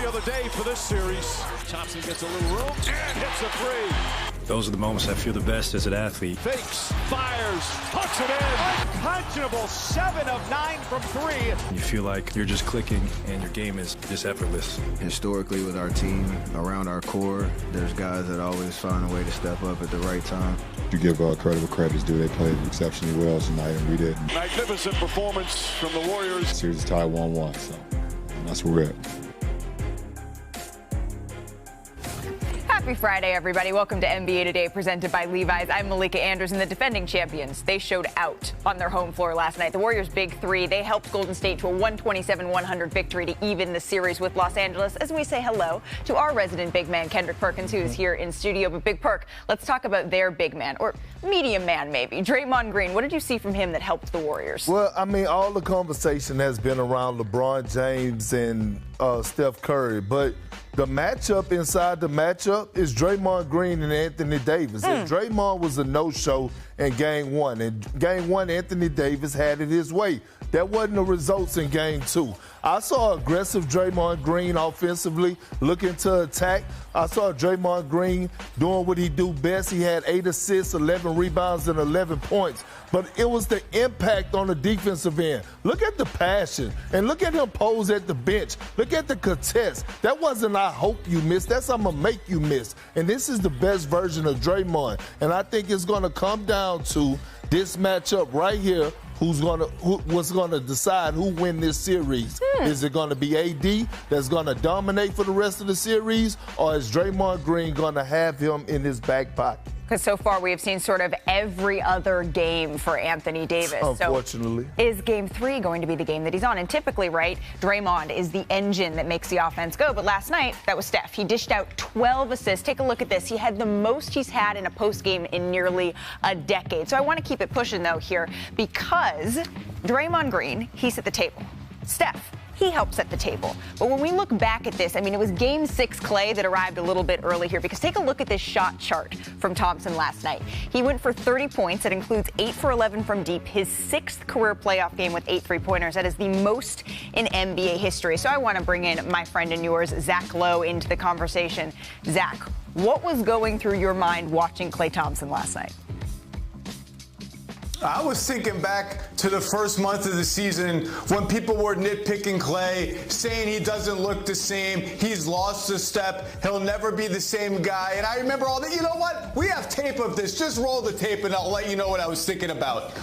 the other day for this series. Thompson gets a little room and hits a three. Those are the moments I feel the best as an athlete. Fakes, fires, puts it in. Unconscionable, 7 of 9 from 3. You feel like you're just clicking and your game is just effortless. Historically with our team, around our core, there's guys that always find a way to step up at the right time. You give credit where credit is due. They played exceptionally well tonight, and we did. Magnificent performance from the Warriors. Series is tied 1-1, so that's where we're at. Happy Friday, everybody. Welcome to NBA Today, presented by Levi's. I'm Malika Andrews, and the defending champions, they showed out on their home floor last night. The Warriors' big three, they helped Golden State to a 127-100 victory to even the series with Los Angeles, as we say hello to our resident big man, Kendrick Perkins, who is here in studio. But Big Perk, let's talk about their big man, or medium man maybe, Draymond Green. What did you see from him that helped the Warriors? Well, I mean, all the conversation has been around LeBron James and Steph Curry, but the matchup inside the matchup is Draymond Green and Anthony Davis. And Draymond was a no-show in Game 1. In Game 1, Anthony Davis had it his way. That wasn't the results in Game 2. I saw aggressive Draymond Green offensively, looking to attack. I saw Draymond Green doing what he do best. He had 8 assists, 11 rebounds, and 11 points. But it was the impact on the defensive end. Look at the passion, and look at him pose at the bench. Look at the contest. That wasn't I hope you miss. That's I'm going to make you miss. And this is the best version of Draymond. And I think it's going to come down to this matchup right here. What's going to decide who win this series? Is it going to be AD that's going to dominate for the rest of the series, or is Draymond Green going to have him in his back pocket? Because so far we have seen sort of every other game for Anthony Davis. Unfortunately. So is Game 3 going to be the game that he's on? And typically, right, Draymond is the engine that makes the offense go. But last night, that was Steph. He dished out 12 assists. Take a look at this. He had the most he's had in a postgame in nearly a decade. So I want to keep it pushing, though, here, because Draymond Green, he's at the table. Steph, he helped set the table. But when we look back at this, I mean, it was Game 6 Clay that arrived a little bit early here, because take a look at this shot chart from Thompson last night. He went for 30 points. That includes 8 for 11 from deep, his 6th career playoff game with 8 3-pointers. That is the most in NBA history. So I want to bring in my friend and yours, Zach Lowe, into the conversation. Zach, what was going through your mind watching Klay Thompson last night? I was thinking back to the first month of the season when people were nitpicking Klay, saying he doesn't look the same, he's lost a step, he'll never be the same guy. And I remember all that. You know what? We have tape of this. Just roll the tape and I'll let you know what I was thinking about.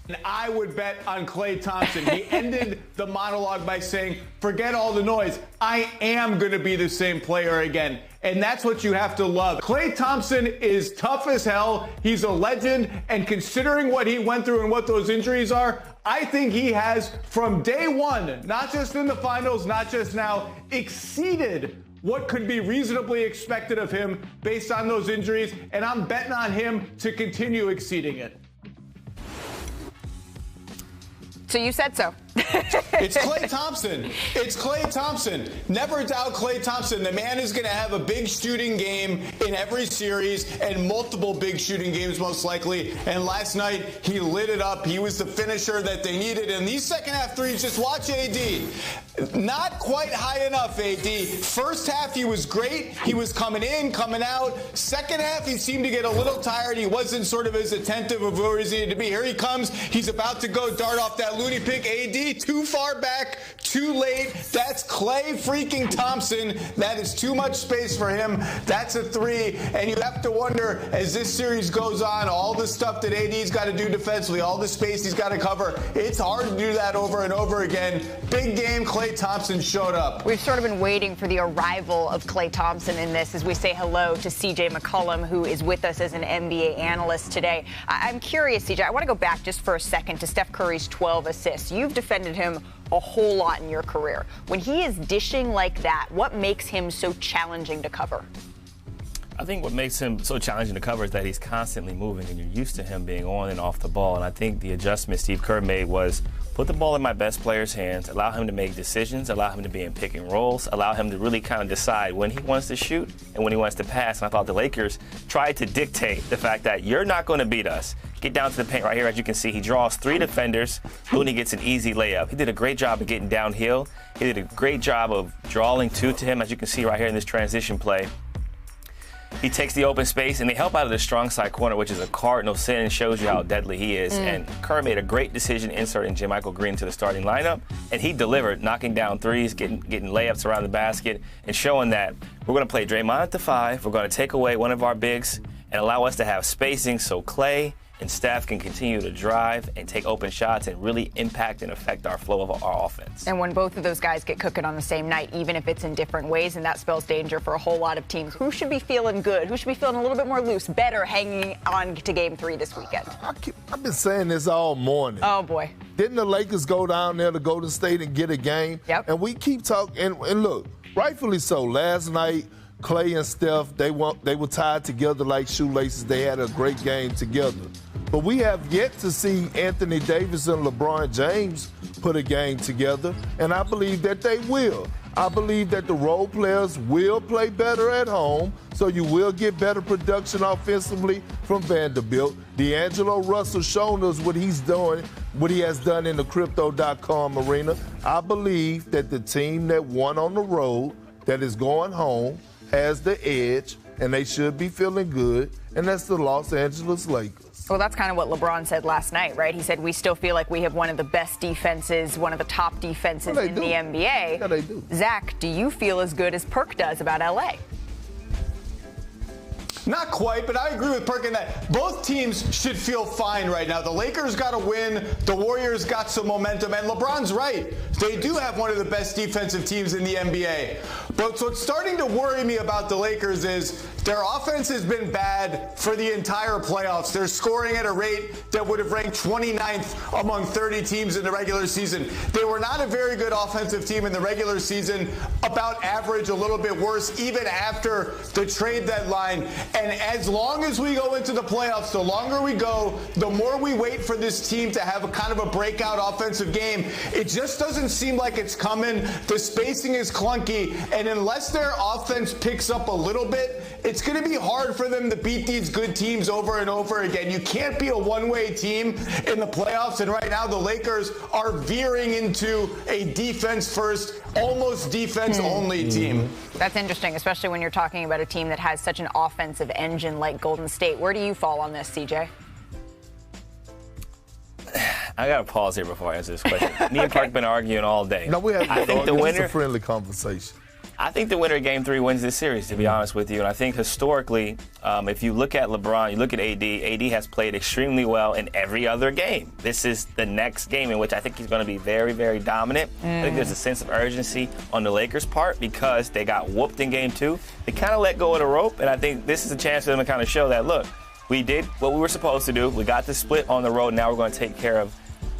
And I would bet on Klay Thompson. He ended the monologue by saying, forget all the noise. I am going to be the same player again. And that's what you have to love. Klay Thompson is tough as hell. He's a legend. And considering what he went through and what those injuries are, I think he has, from day one, not just in the finals, not just now, exceeded what could be reasonably expected of him based on those injuries. And I'm betting on him to continue exceeding it. So you said so. It's Klay Thompson. It's Klay Thompson. Never doubt Klay Thompson. The man is going to have a big shooting game in every series and multiple big shooting games most likely. And last night, he lit it up. He was the finisher that they needed. And these second half threes, just watch AD. Not quite high enough, AD. First half, he was great. He was coming in, coming out. Second half, he seemed to get a little tired. He wasn't sort of as attentive of where he needed to be. Here he comes. He's about to go dart off that loony pick. AD, too far back, too late. That's Klay freaking Thompson. That is too much space for him. That's a three. And you have to wonder, as this series goes on, all the stuff that AD's got to do defensively, all the space he's got to cover, it's hard to do that over and over again. Big game, Klay Thompson showed up. We've sort of been waiting for the arrival of Klay Thompson in this as we say hello to CJ McCollum, who is with us as an NBA analyst today. I'm curious, CJ, I want to go back just for a second to Steph Curry's 12 assists. You've defended him a whole lot in your career. When he is dishing like that, what makes him so challenging to cover? I think what makes him so challenging to cover is that he's constantly moving, and you're used to him being on and off the ball. And I think the adjustment Steve Kerr made was put the ball in my best player's hands, allow him to make decisions, allow him to be in pick and rolls, allow him to really kind of decide when he wants to shoot and when he wants to pass. And I thought the Lakers tried to dictate the fact that you're not going to beat us. Get down to the paint right here. As you can see, he draws 3 defenders. Looney gets an easy layup. He did a great job of getting downhill. He did a great job of drawing 2 to him, as you can see right here in this transition play. He takes the open space, and they help out of the strong side corner, which is a cardinal sin and shows you how deadly he is. And Kerr made a great decision inserting JaMychal Green to the starting lineup, and he delivered, knocking down threes, getting layups around the basket, and showing that we're going to play Draymond at the 5. We're going to take away one of our bigs and allow us to have spacing so Klay and Steph can continue to drive and take open shots and really impact and affect our flow of our offense. And when both of those guys get cooking on the same night, even if it's in different ways, and that spells danger for a whole lot of teams, who should be feeling good? Who should be feeling a little bit more loose, better, hanging on to Game 3 this weekend? I've been saying this all morning. Oh, boy. Didn't the Lakers go down there to Golden State and get a game? Yep. And we keep talking, and look, rightfully so. Last night, Klay and Steph, they were tied together like shoelaces. They had a great game together. But we have yet to see Anthony Davis and LeBron James put a game together, and I believe that they will. I believe that the role players will play better at home, so you will get better production offensively from Vanderbilt. D'Angelo Russell shown us what he's doing, what he has done in the Crypto.com arena. I believe that the team that won on the road, that is going home, has the edge, and they should be feeling good, and that's the Los Angeles Lakers. Well, that's kind of what LeBron said last night, right? He said, we still feel like we have one of the best defenses, one of the top defenses in the NBA. Yeah, they do. Zach, do you feel as good as Perk does about L.A.? Not quite, but I agree with Perk in that both teams should feel fine right now. The Lakers got to win. The Warriors got some momentum. And LeBron's right. They do have one of the best defensive teams in the NBA. But what's starting to worry me about the Lakers is their offense has been bad for the entire playoffs. They're scoring at a rate that would have ranked 29th among 30 teams in the regular season. They were not a very good offensive team in the regular season, about average, a little bit worse, even after the trade deadline. And as long as we go into the playoffs, the longer we go, the more we wait for this team to have a kind of a breakout offensive game. It just doesn't seem like it's coming. The spacing is clunky. And unless their offense picks up a little bit, it's going to be hard for them to beat these good teams over and over again. You can't be a one-way team in the playoffs. And right now, the Lakers are veering into a defense-first, almost defense-only team. That's interesting, especially when you're talking about a team that has such an offensive engine like Golden State. Where do you fall on this, CJ? I got to pause here before I answer this question. Me and Park been arguing all day. No, we have. I think the winner. It's a friendly conversation. I think the winner of Game 3 wins this series, to be honest with you. And I think historically, if you look at LeBron, you look at AD has played extremely well in every other game. This is the next game in which I think he's going to be very, very dominant. I think there's a sense of urgency on the Lakers' part because they got whooped in Game 2. They kind of let go of the rope, and I think this is a chance for them to kind of show that, look, we did what we were supposed to do. We got the split on the road. Now we're going to take care of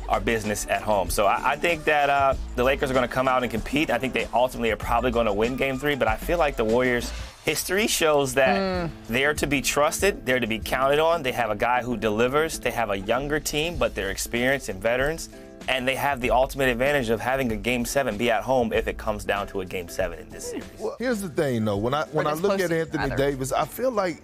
our business at home. So I think that the Lakers are going to come out and compete. I think they ultimately are probably going to win Game 3, but I feel like the Warriors' history shows that they're to be trusted, they're to be counted on. They have a guy who delivers. They have a younger team, but they're experienced and veterans, and they have the ultimate advantage of having a Game 7 be at home if it comes down to a Game 7 in this series. Well, here's the thing, though. When I look at Anthony Davis, I feel like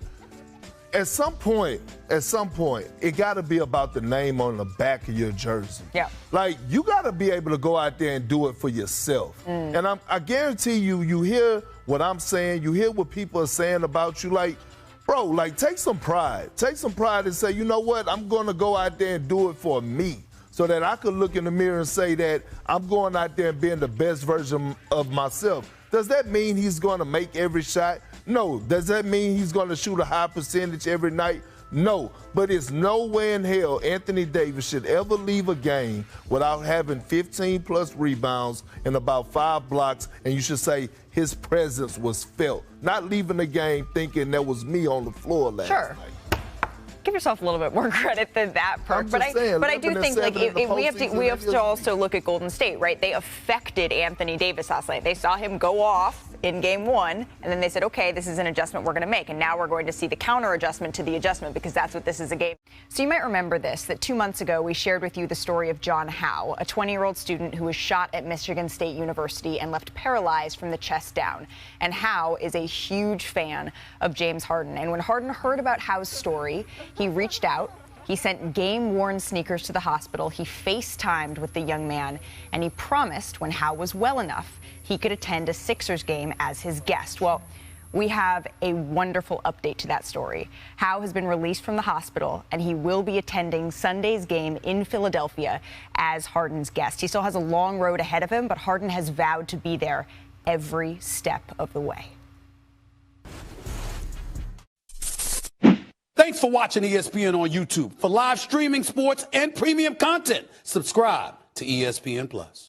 at some point, it got to be about the name on the back of your jersey. Yeah. Like, you got to be able to go out there and do it for yourself. And I guarantee you hear what I'm saying, you hear what people are saying about you. Like, bro, like, take some pride. Take some pride and say, you know what, I'm going to go out there and do it for me so that I could look in the mirror and say that I'm going out there and being the best version of myself. Does that mean he's going to make every shot? No. Does that mean he's going to shoot a high percentage every night? No. But it's no way in hell Anthony Davis should ever leave a game without having 15-plus rebounds and about 5 blocks, and you should say his presence was felt. Not leaving the game thinking that was me on the floor last night. give yourself a little bit more credit than that, Perk. But I do think we have to also look at Golden State, right? They affected Anthony Davis last night. They saw him go off in game one, and then they said, okay, this is an adjustment we're going to make. And now we're going to see the counter adjustment to the adjustment, because that's what this is a game. So you might remember this, that 2 months ago we shared with you the story of John Howe, a 20-year-old student who was shot at Michigan State University and left paralyzed from the chest down. And Howe is a huge fan of James Harden. And when Harden heard about Howe's story, he reached out. He sent game-worn sneakers to the hospital. He FaceTimed with the young man, and he promised when Howe was well enough, he could attend a Sixers game as his guest. Well, we have a wonderful update to that story. Howe has been released from the hospital, and he will be attending Sunday's game in Philadelphia as Harden's guest. He still has a long road ahead of him, but Harden has vowed to be there every step of the way. Thanks for watching ESPN on YouTube. For live streaming, sports, and premium content, subscribe to ESPN+.